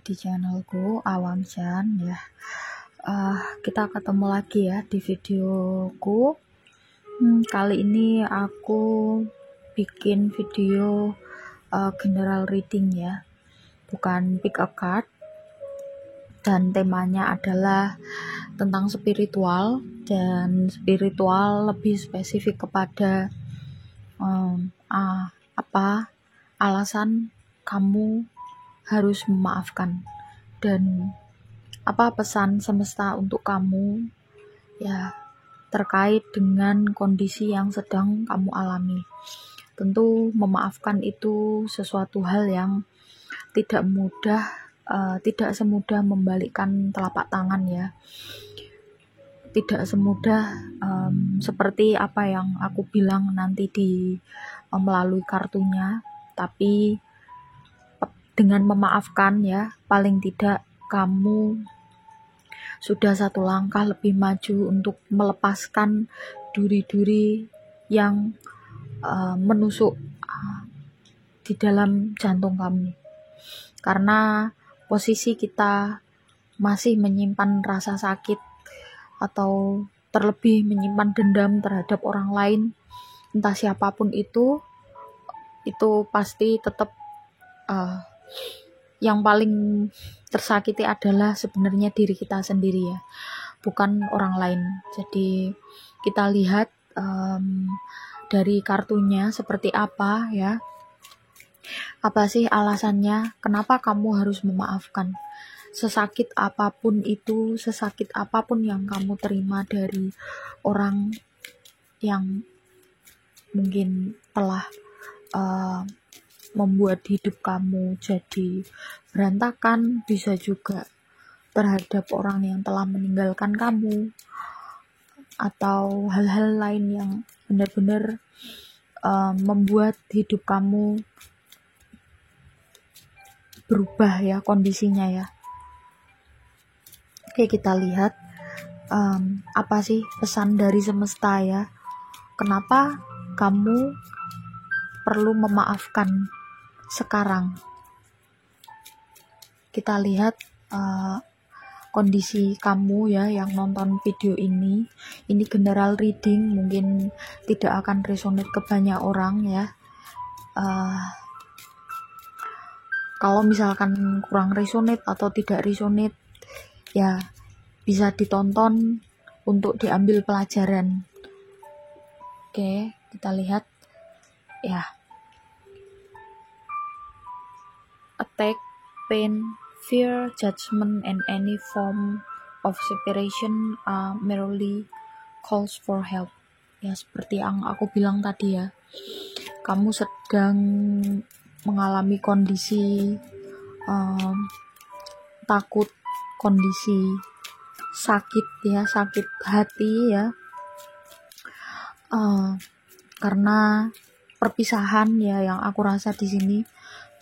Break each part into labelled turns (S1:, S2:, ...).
S1: di channelku Awamjan ya. Kita ketemu lagi ya di videoku. Kali ini aku bikin video general reading ya, bukan pick a card. Dan temanya adalah tentang spiritual, dan spiritual lebih spesifik kepada apa alasan kamu harus memaafkan dan apa pesan semesta untuk kamu ya terkait dengan kondisi yang sedang kamu alami. Tentu memaafkan itu sesuatu hal yang tidak mudah, tidak semudah membalikkan telapak tangan ya. Tidak semudah seperti apa yang aku bilang nanti di melalui kartunya, tapi dengan memaafkan ya, paling tidak kamu sudah satu langkah lebih maju untuk melepaskan duri-duri yang menusuk di dalam jantung kamu. Karena posisi kita masih menyimpan rasa sakit atau terlebih menyimpan dendam terhadap orang lain, entah siapapun itu pasti tetap yang paling tersakiti adalah sebenarnya diri kita sendiri ya, bukan orang lain. Jadi kita lihat dari kartunya seperti apa ya. Apa sih alasannya kenapa kamu harus memaafkan? Sesakit apapun itu, sesakit apapun yang kamu terima dari orang yang mungkin telah membuat hidup kamu jadi berantakan, bisa juga terhadap orang yang telah meninggalkan kamu, atau hal-hal lain yang benar-benar membuat hidup kamu berubah ya kondisinya ya. Oke, kita lihat apa sih pesan dari semesta ya. Kenapa kamu perlu memaafkan sekarang? Kita lihat kondisi kamu ya yang nonton video ini. Ini general reading, mungkin tidak akan resonate ke banyak orang ya. Kalau misalkan kurang resonate atau tidak resonate ya bisa ditonton untuk diambil pelajaran. Oke, kita lihat ya. Attack, pain, fear, judgment, and any form of separation merely calls for help. Ya, seperti yang aku bilang tadi ya, kamu sedang mengalami kondisi takut, kondisi sakit ya, sakit hati ya, karena perpisahan ya, yang aku rasa di sini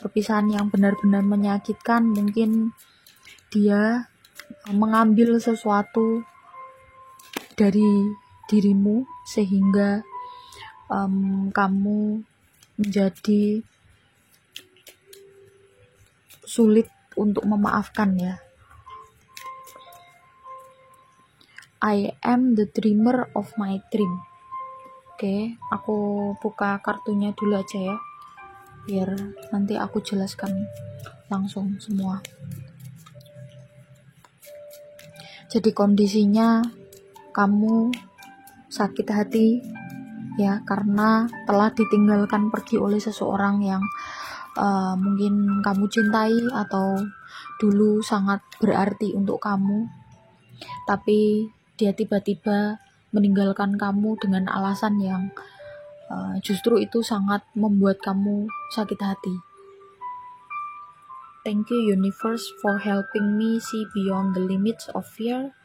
S1: perpisahan yang benar-benar menyakitkan. Mungkin dia mengambil sesuatu dari dirimu sehingga kamu menjadi sulit untuk memaafkan ya. I am the dreamer of my dream. Oke, aku buka kartunya dulu aja ya, biar nanti aku jelaskan langsung semua. Jadi kondisinya kamu sakit hati ya, karena telah ditinggalkan pergi oleh seseorang yang mungkin kamu cintai atau dulu sangat berarti untuk kamu, tapi dia tiba-tiba meninggalkan kamu dengan alasan yang justru itu sangat membuat kamu sakit hati. Thank you universe for helping me see beyond the limits of fear.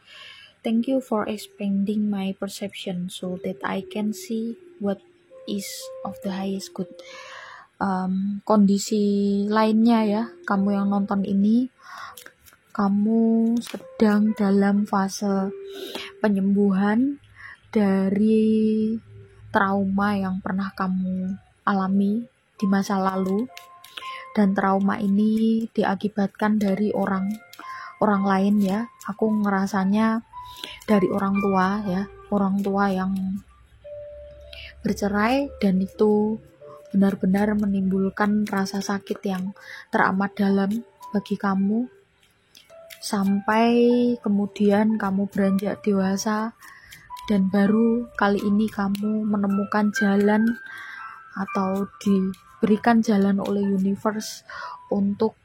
S1: Thank you for expanding my perception so that I can see what is of the highest good. Kondisi lainnya ya, kamu yang nonton ini, kamu sedang dalam fase penyembuhan dari trauma yang pernah kamu alami di masa lalu. dan trauma ini diakibatkan dari orang lain ya. Aku ngerasanya dari orang tua yang bercerai, dan itu benar-benar menimbulkan rasa sakit yang teramat dalam bagi kamu, sampai kemudian kamu beranjak dewasa dan baru kali ini kamu menemukan jalan atau diberikan jalan oleh universe untuk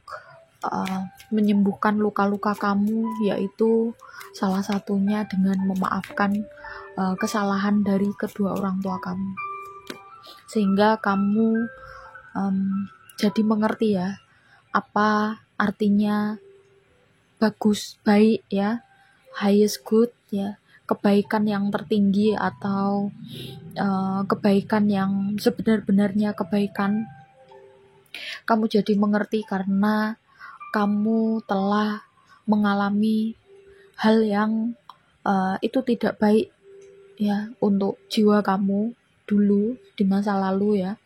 S1: menyembuhkan luka-luka kamu, yaitu salah satunya dengan memaafkan kesalahan dari kedua orang tua kamu, sehingga kamu jadi mengerti ya apa artinya bagus, baik ya, highest good ya, kebaikan yang tertinggi atau kebaikan yang sebenar-benarnya kebaikan. Kamu jadi mengerti karena kamu telah mengalami hal yang itu tidak baik ya untuk jiwa kamu dulu di masa lalu ya.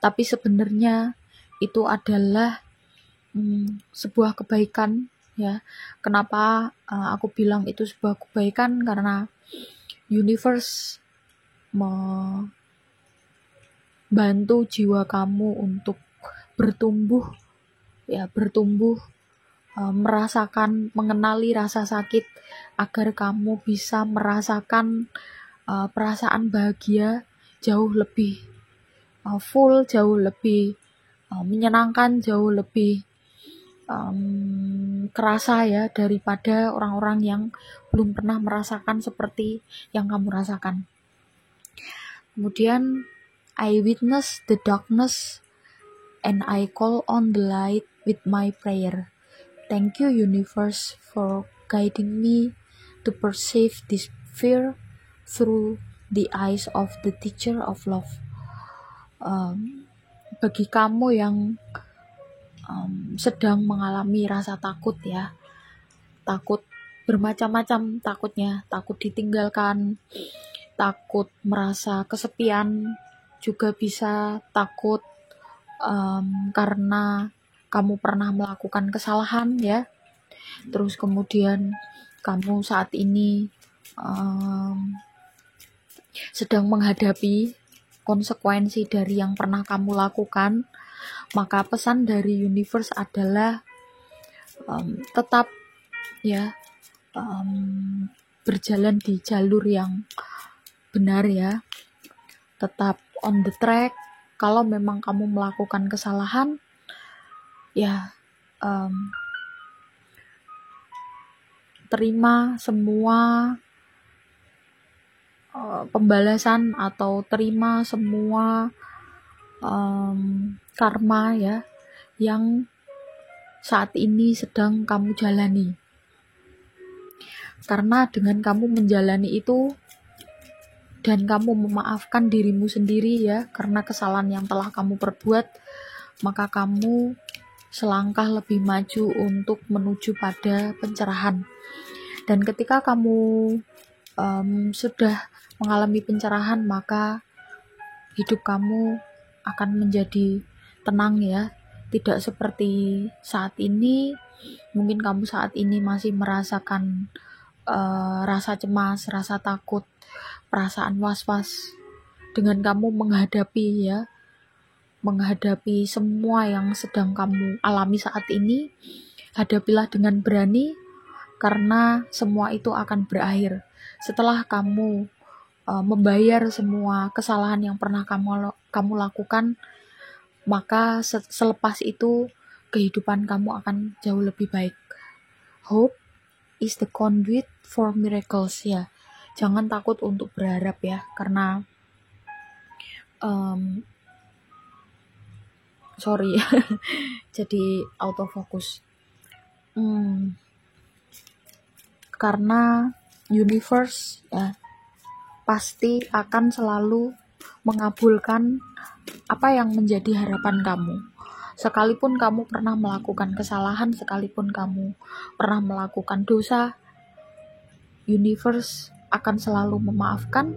S1: Tapi sebenarnya itu adalah sebuah kebaikan ya. Kenapa aku bilang itu sebuah kebaikan? Karena universe membantu jiwa kamu untuk bertumbuh, merasakan, mengenali rasa sakit agar kamu bisa merasakan perasaan bahagia jauh lebih full, jauh lebih menyenangkan, jauh lebih kerasa ya daripada orang-orang yang belum pernah merasakan seperti yang kamu rasakan. Kemudian I witness the darkness and I call on the light with my prayer. Thank you universe for guiding me to perceive this fear through the eyes of the teacher of love. Bagi kamu yang sedang mengalami rasa takut ya, takut bermacam-macam takutnya, takut ditinggalkan, takut merasa kesepian, juga bisa takut karena kamu pernah melakukan kesalahan ya. Terus kemudian kamu saat ini sedang menghadapi konsekuensi dari yang pernah kamu lakukan. Maka pesan dari universe adalah tetap ya berjalan di jalur yang benar ya, tetap on the track. Kalau memang kamu melakukan kesalahan ya, terima semua pembalasan atau terima semua karma ya yang saat ini sedang kamu jalani. Karena dengan kamu menjalani itu dan kamu memaafkan dirimu sendiri ya karena kesalahan yang telah kamu perbuat, maka kamu selangkah lebih maju untuk menuju pada pencerahan. Dan ketika kamu sudah mengalami pencerahan, maka hidup kamu akan menjadi tenang ya. Tidak seperti saat ini. Mungkin kamu saat ini masih merasakan rasa cemas, rasa takut, perasaan was-was. Dengan kamu menghadapi semua yang sedang kamu alami saat ini, hadapilah dengan berani, karena semua itu akan berakhir. Setelah kamu membayar semua kesalahan yang pernah kamu lakukan, maka selepas itu kehidupan kamu akan jauh lebih baik. Hope is the conduit for miracles ya. Jangan takut untuk berharap ya, karena jadi autofokus. Karena universe ya pasti akan selalu mengabulkan apa yang menjadi harapan kamu. Sekalipun kamu pernah melakukan kesalahan, sekalipun kamu pernah melakukan dosa, universe akan selalu memaafkan.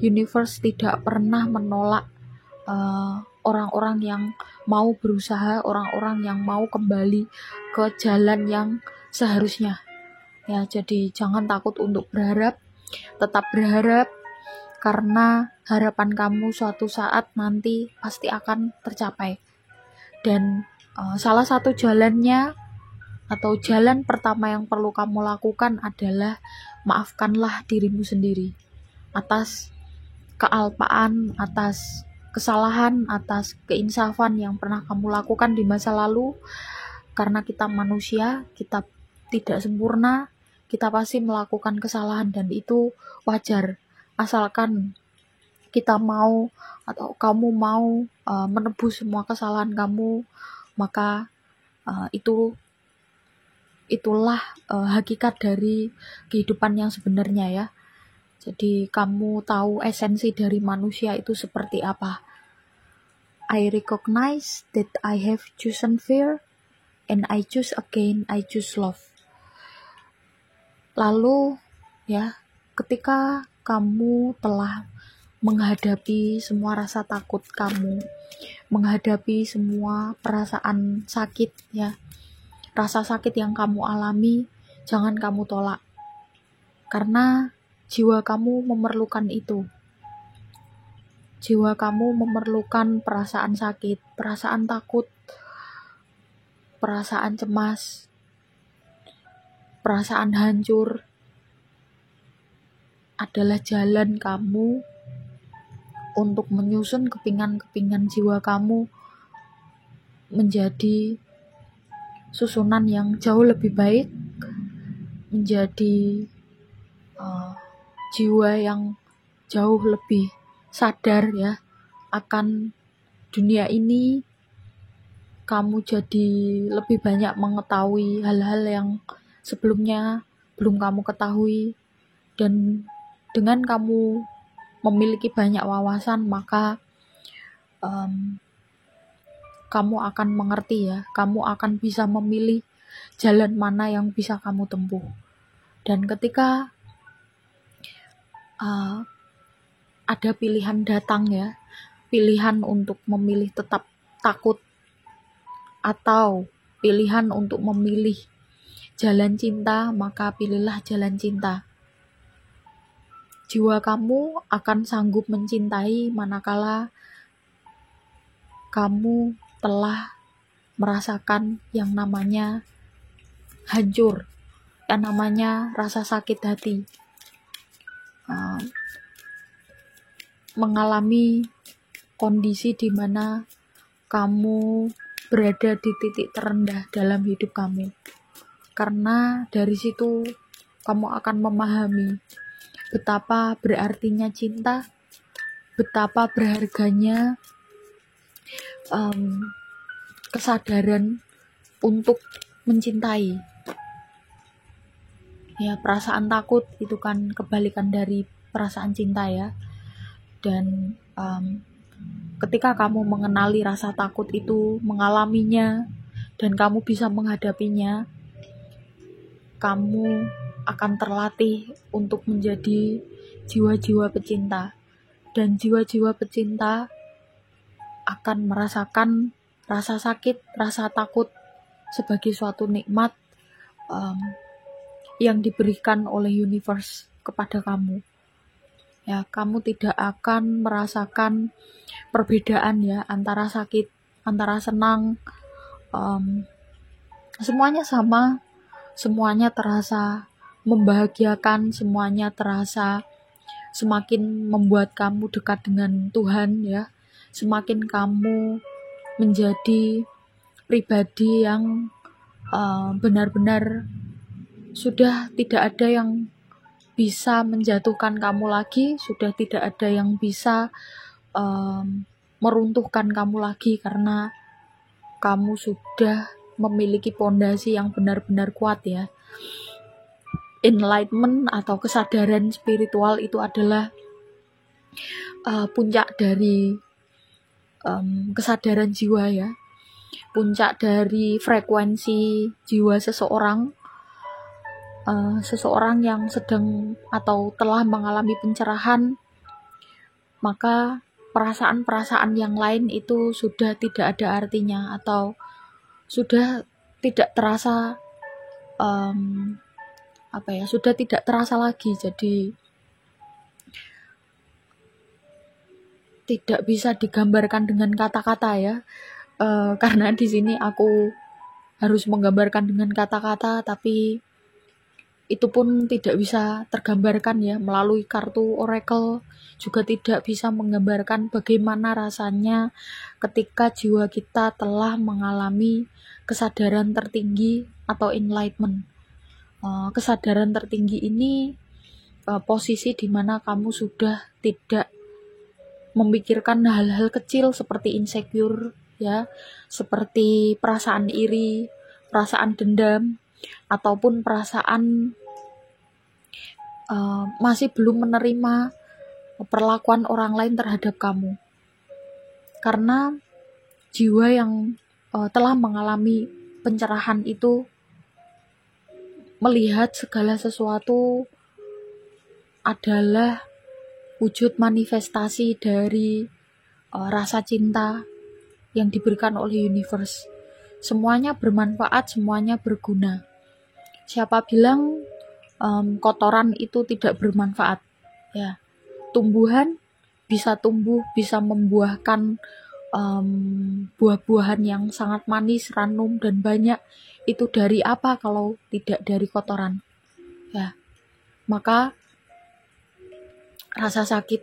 S1: Universe tidak pernah menolak orang-orang yang mau berusaha, orang-orang yang mau kembali ke jalan yang seharusnya. Ya, jadi jangan takut untuk berharap, tetap berharap, karena harapan kamu suatu saat nanti pasti akan tercapai. Dan salah satu jalannya atau jalan pertama yang perlu kamu lakukan adalah maafkanlah dirimu sendiri atas kealpaan, atas kesalahan, atas keinsafan yang pernah kamu lakukan di masa lalu. Karena kita manusia, kita tidak sempurna, kita pasti melakukan kesalahan dan itu wajar. Asalkan kita mau atau kamu mau menebus semua kesalahan kamu, maka itulah hakikat dari kehidupan yang sebenarnya ya. Jadi kamu tahu esensi dari manusia itu seperti apa. I recognize that I have chosen fear and I choose again, I choose love. Lalu ya, ketika kamu telah menghadapi semua rasa takut kamu, menghadapi semua perasaan sakit ya, rasa sakit yang kamu alami, jangan kamu tolak. Karena jiwa kamu memerlukan itu. Jiwa kamu memerlukan perasaan sakit, perasaan takut, perasaan cemas, perasaan hancur adalah jalan kamu untuk menyusun kepingan-kepingan jiwa kamu menjadi susunan yang jauh lebih baik, menjadi jiwa yang jauh lebih sadar ya akan dunia ini. Kamu jadi lebih banyak mengetahui hal-hal yang sebelumnya belum kamu ketahui, dan dengan kamu memiliki banyak wawasan, maka kamu akan mengerti ya, kamu akan bisa memilih jalan mana yang bisa kamu tempuh. Dan ketika ada pilihan datang ya, pilihan untuk memilih tetap takut atau pilihan untuk memilih jalan cinta, maka pilihlah jalan cinta. Jiwa kamu akan sanggup mencintai manakala kamu telah merasakan yang namanya hancur, yang namanya rasa sakit hati, mengalami kondisi di mana kamu berada di titik terendah dalam hidup kamu. Karena dari situ kamu akan memahami betapa berartinya cinta, betapa berharganya kesadaran untuk mencintai. Ya, perasaan takut itu kan kebalikan dari perasaan cinta ya. Dan ketika kamu mengenali rasa takut itu, mengalaminya, dan kamu bisa menghadapinya, kamu akan terlatih untuk menjadi jiwa-jiwa pecinta. Dan jiwa-jiwa pecinta akan merasakan rasa sakit, rasa takut sebagai suatu nikmat yang diberikan oleh universe kepada kamu. Ya, kamu tidak akan merasakan perbedaan ya antara sakit, antara senang, semuanya sama, semuanya terasa membahagiakan, semuanya terasa semakin membuat kamu dekat dengan Tuhan ya, semakin kamu menjadi pribadi yang benar-benar sudah tidak ada yang bisa menjatuhkan kamu lagi, sudah tidak ada yang bisa meruntuhkan kamu lagi, karena kamu sudah memiliki pondasi yang benar-benar kuat ya. Enlightenment atau kesadaran spiritual itu adalah puncak dari kesadaran jiwa ya, puncak dari frekuensi jiwa seseorang. Seseorang yang sedang atau telah mengalami pencerahan, maka perasaan-perasaan yang lain itu sudah tidak ada artinya atau sudah tidak terasa sudah tidak terasa lagi. Jadi tidak bisa digambarkan dengan kata-kata ya. Karena di sini aku harus menggambarkan dengan kata-kata, tapi itu pun tidak bisa tergambarkan ya melalui kartu oracle, juga tidak bisa menggambarkan bagaimana rasanya ketika jiwa kita telah mengalami kesadaran tertinggi atau enlightenment. Kesadaran tertinggi ini posisi di mana kamu sudah tidak memikirkan hal-hal kecil seperti insecure ya, seperti perasaan iri, perasaan dendam, ataupun perasaan masih belum menerima perlakuan orang lain terhadap kamu. Karena jiwa yang telah mengalami pencerahan itu melihat segala sesuatu adalah wujud manifestasi dari rasa cinta yang diberikan oleh universe. Semuanya bermanfaat, semuanya berguna. Siapa bilang kotoran itu tidak bermanfaat? Ya, tumbuhan bisa tumbuh, bisa membuahkan buah-buahan yang sangat manis, ranum dan banyak. Itu dari apa kalau tidak dari kotoran? Ya, maka rasa sakit,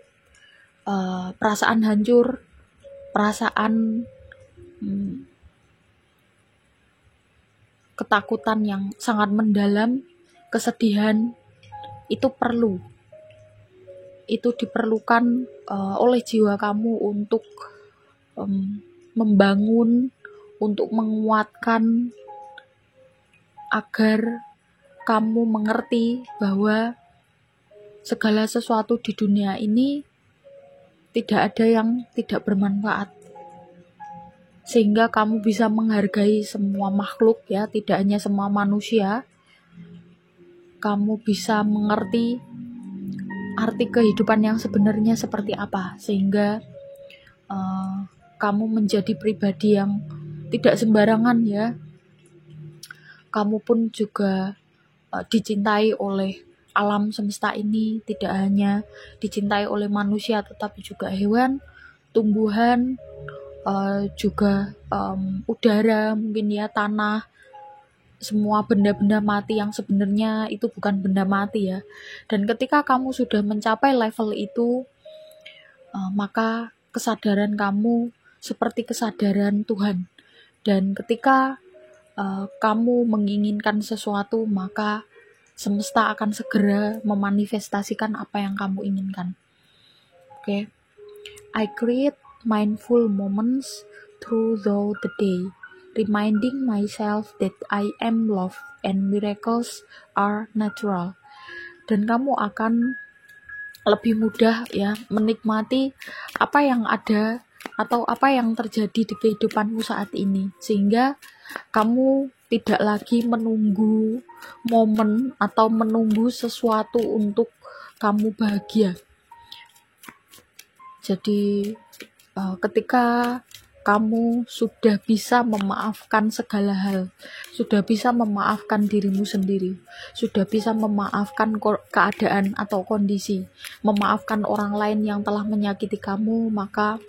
S1: perasaan hancur, perasaan ketakutan yang sangat mendalam, kesedihan, itu diperlukan oleh jiwa kamu untuk membangun, untuk menguatkan agar kamu mengerti bahwa segala sesuatu di dunia ini tidak ada yang tidak bermanfaat. Sehingga kamu bisa menghargai semua makhluk ya, tidak hanya semua manusia. Kamu bisa mengerti arti kehidupan yang sebenarnya seperti apa, sehingga kamu menjadi pribadi yang tidak sembarangan ya. Kamu pun juga dicintai oleh alam semesta ini, tidak hanya dicintai oleh manusia tetapi juga hewan, tumbuhan, juga udara, mungkin ya tanah, semua benda-benda mati yang sebenarnya itu bukan benda mati ya. Dan ketika kamu sudah mencapai level itu, maka kesadaran kamu seperti kesadaran Tuhan. Dan ketika kamu menginginkan sesuatu, maka semesta akan segera memanifestasikan apa yang kamu inginkan. Okay? I create mindful moments throughout the day, reminding myself that I am loved and miracles are natural. Dan kamu akan lebih mudah ya menikmati apa yang ada atau apa yang terjadi di kehidupanmu saat ini, sehingga kamu tidak lagi menunggu momen atau menunggu sesuatu untuk kamu bahagia. Jadi ketika kamu sudah bisa memaafkan segala hal, sudah bisa memaafkan dirimu sendiri, sudah bisa memaafkan keadaan atau kondisi, memaafkan orang lain yang telah menyakiti kamu, maka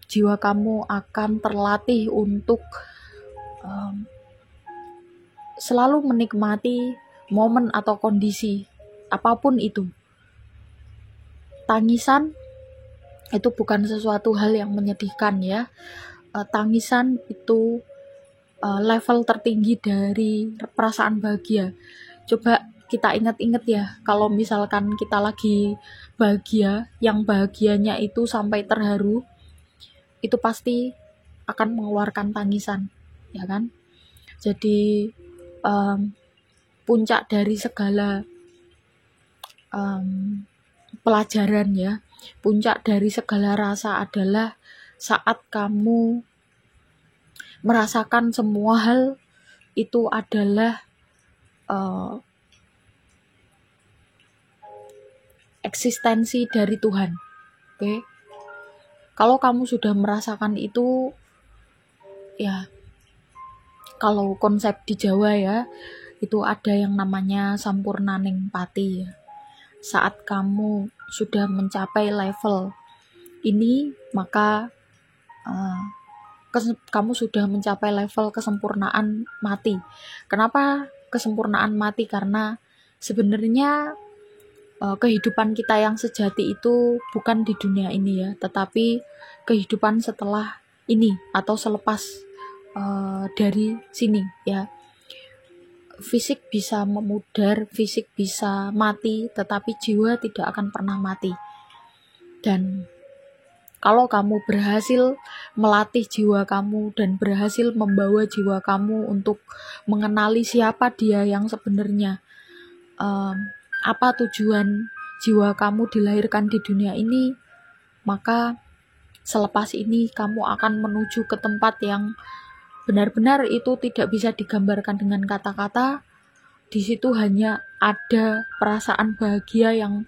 S1: jiwa kamu akan terlatih untuk selalu menikmati momen atau kondisi apapun itu. Tangisan itu bukan sesuatu hal yang menyedihkan ya. Tangisan itu level tertinggi dari perasaan bahagia. Coba kita ingat-ingat ya, kalau misalkan kita lagi bahagia, yang bahagianya itu sampai terharu, itu pasti akan mengeluarkan tangisan, ya kan? Jadi puncak dari segala pelajaran ya, puncak dari segala rasa adalah saat kamu merasakan semua hal itu adalah eksistensi dari Tuhan. Oke? Kalau kamu sudah merasakan itu, ya kalau konsep di Jawa ya, itu ada yang namanya sampurnaning pati ya. Saat kamu sudah mencapai level ini, maka kamu sudah mencapai level kesempurnaan mati. Kenapa kesempurnaan mati? Karena sebenarnya kehidupan kita yang sejati itu bukan di dunia ini ya, tetapi kehidupan setelah ini atau selepas dari sini ya. Fisik bisa memudar, fisik bisa mati, tetapi jiwa tidak akan pernah mati. Dan kalau kamu berhasil melatih jiwa kamu dan berhasil membawa jiwa kamu untuk mengenali siapa dia yang sebenarnya, apa tujuan jiwa kamu dilahirkan di dunia ini, maka selepas ini kamu akan menuju ke tempat yang benar-benar itu tidak bisa digambarkan dengan kata-kata. Di situ hanya ada perasaan bahagia yang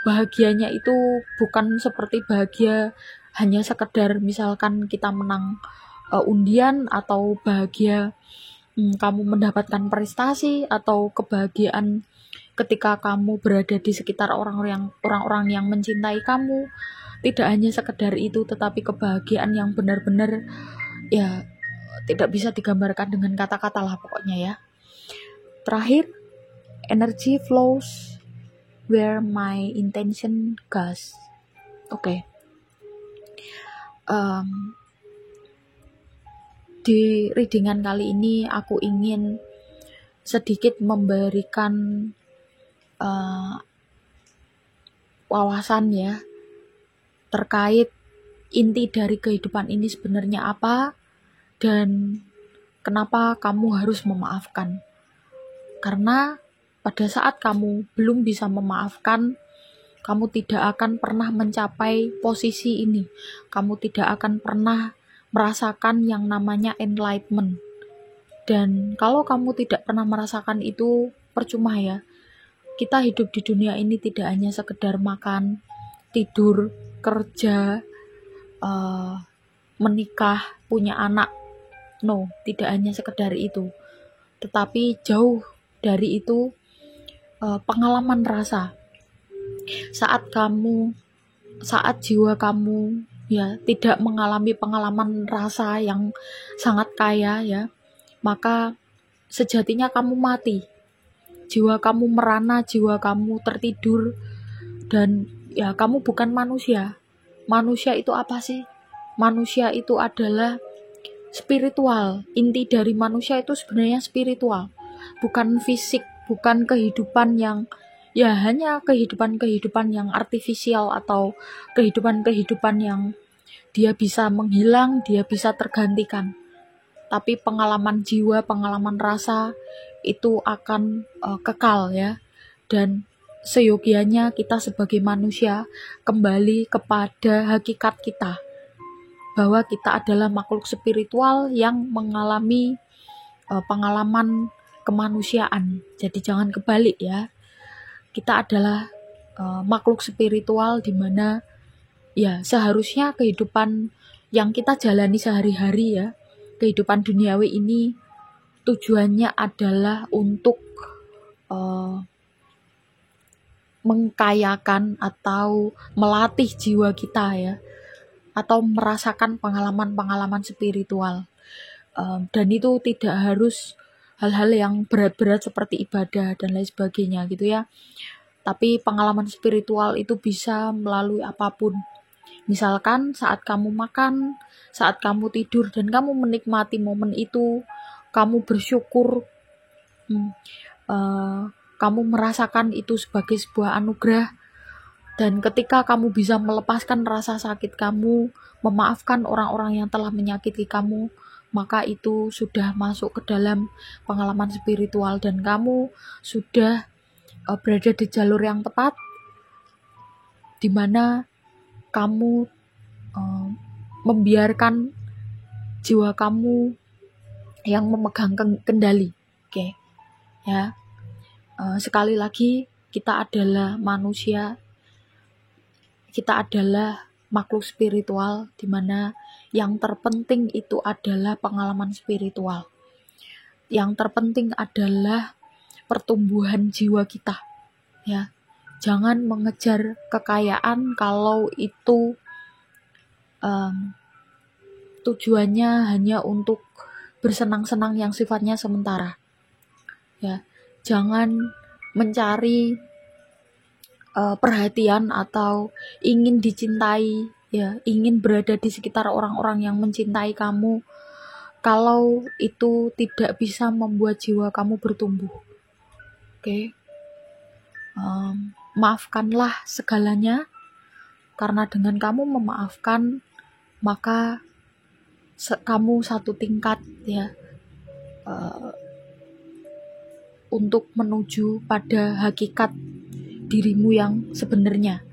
S1: bahagianya itu bukan seperti bahagia hanya sekedar misalkan kita menang undian, atau bahagia kamu mendapatkan prestasi, atau kebahagiaan ketika kamu berada di sekitar orang-orang yang mencintai kamu. Tidak hanya sekedar itu, tetapi kebahagiaan yang benar-benar ya tidak bisa digambarkan dengan kata-kata lah pokoknya ya. Terakhir, energy flows where my intention goes. Oke. Di readingan kali ini aku ingin sedikit memberikan wawasan ya terkait inti dari kehidupan ini sebenarnya apa, dan kenapa kamu harus memaafkan. Karena pada saat kamu belum bisa memaafkan, kamu tidak akan pernah mencapai posisi ini. Kamu tidak akan pernah merasakan yang namanya enlightenment. Dan kalau kamu tidak pernah merasakan itu, percuma ya. Kita hidup di dunia ini tidak hanya sekedar makan, tidur, kerja, menikah, punya anak. No, tidak hanya sekedar itu. Tetapi jauh dari itu, pengalaman rasa. Saat jiwa kamu ya tidak mengalami pengalaman rasa yang sangat kaya ya, maka sejatinya kamu mati. Jiwa kamu merana, jiwa kamu tertidur, dan ya kamu bukan manusia. Manusia itu apa sih? Manusia itu adalah spiritual. Inti dari manusia itu sebenarnya spiritual, bukan fisik, bukan kehidupan yang ya hanya kehidupan yang artifisial, atau kehidupan yang dia bisa menghilang, dia bisa tergantikan. Tapi pengalaman jiwa, pengalaman rasa itu akan kekal ya. Dan seyogianya kita sebagai manusia kembali kepada hakikat kita, bahwa kita adalah makhluk spiritual yang mengalami pengalaman kemanusiaan. Jadi jangan kebalik ya. Kita adalah makhluk spiritual di mana ya seharusnya kehidupan yang kita jalani sehari-hari ya, kehidupan duniawi ini tujuannya adalah untuk mengkayakan atau melatih jiwa kita ya, atau merasakan pengalaman-pengalaman spiritual. Dan itu tidak harus hal-hal yang berat-berat seperti ibadah dan lain sebagainya gitu ya. Tapi pengalaman spiritual itu bisa melalui apapun. Misalkan saat kamu makan, saat kamu tidur, dan kamu menikmati momen itu, kamu bersyukur, kamu merasakan itu sebagai sebuah anugerah. Dan ketika kamu bisa melepaskan rasa sakit kamu, memaafkan orang-orang yang telah menyakiti kamu, maka itu sudah masuk ke dalam pengalaman spiritual, dan kamu sudah berada di jalur yang tepat, di mana kamu membiarkan jiwa kamu yang memegang kendali. Oke. Ya. Sekali lagi, kita adalah manusia. Kita adalah makhluk spiritual, dimana yang terpenting itu adalah pengalaman spiritual. Yang terpenting adalah pertumbuhan jiwa kita, ya. Jangan mengejar kekayaan kalau itu tujuannya hanya untuk bersenang-senang yang sifatnya sementara, ya. Jangan mencari perhatian atau ingin dicintai, ya, ingin berada di sekitar orang-orang yang mencintai kamu kalau itu tidak bisa membuat jiwa kamu bertumbuh. Oke. Maafkanlah segalanya, karena dengan kamu memaafkan, maka kamu satu tingkat, ya, untuk menuju pada hakikat dirimu yang sebenarnya.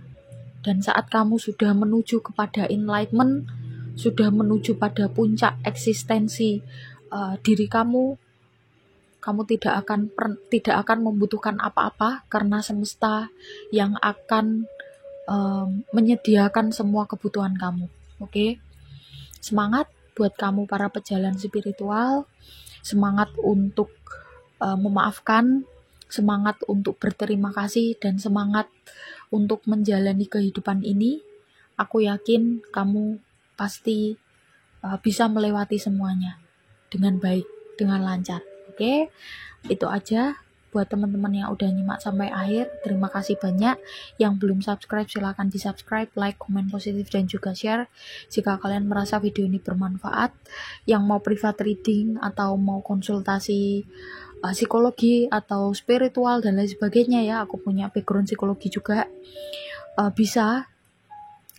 S1: Dan saat kamu sudah menuju kepada enlightenment, sudah menuju pada puncak eksistensi diri kamu tidak akan membutuhkan apa-apa, karena semesta yang akan menyediakan semua kebutuhan kamu. Oke? Semangat buat kamu para pejalan spiritual, semangat untuk memaafkan, semangat untuk berterima kasih, dan semangat untuk menjalani kehidupan ini. Aku yakin kamu pasti bisa melewati semuanya dengan baik, dengan lancar. Oke, itu aja buat teman-teman yang udah nyimak sampai akhir. Terima kasih banyak. Yang belum subscribe silahkan di subscribe, like, komen positif, dan juga share jika kalian merasa video ini bermanfaat. Yang mau private reading atau mau konsultasi psikologi atau spiritual dan lain sebagainya, ya, aku punya background psikologi juga, bisa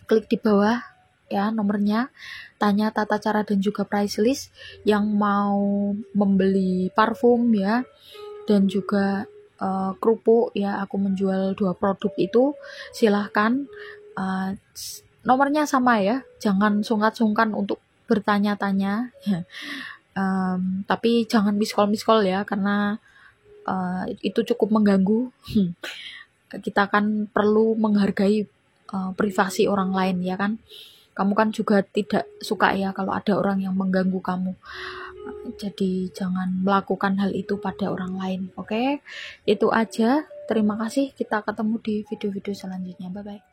S1: klik di bawah, ya, nomornya, tanya tata cara dan juga price list. Yang mau membeli parfum, ya, dan juga kerupuk, ya, aku menjual 2 produk itu, silahkan. Nomornya sama, ya, jangan sungkan-sungkan untuk bertanya-tanya. Tapi jangan miss-call, ya, karena itu cukup mengganggu. Kita kan perlu menghargai privasi orang lain, ya kan. Kamu kan juga tidak suka, ya, kalau ada orang yang mengganggu kamu. Jadi jangan melakukan hal itu pada orang lain. Oke? Itu aja. Terima kasih. Kita ketemu di video-video selanjutnya. Bye-bye.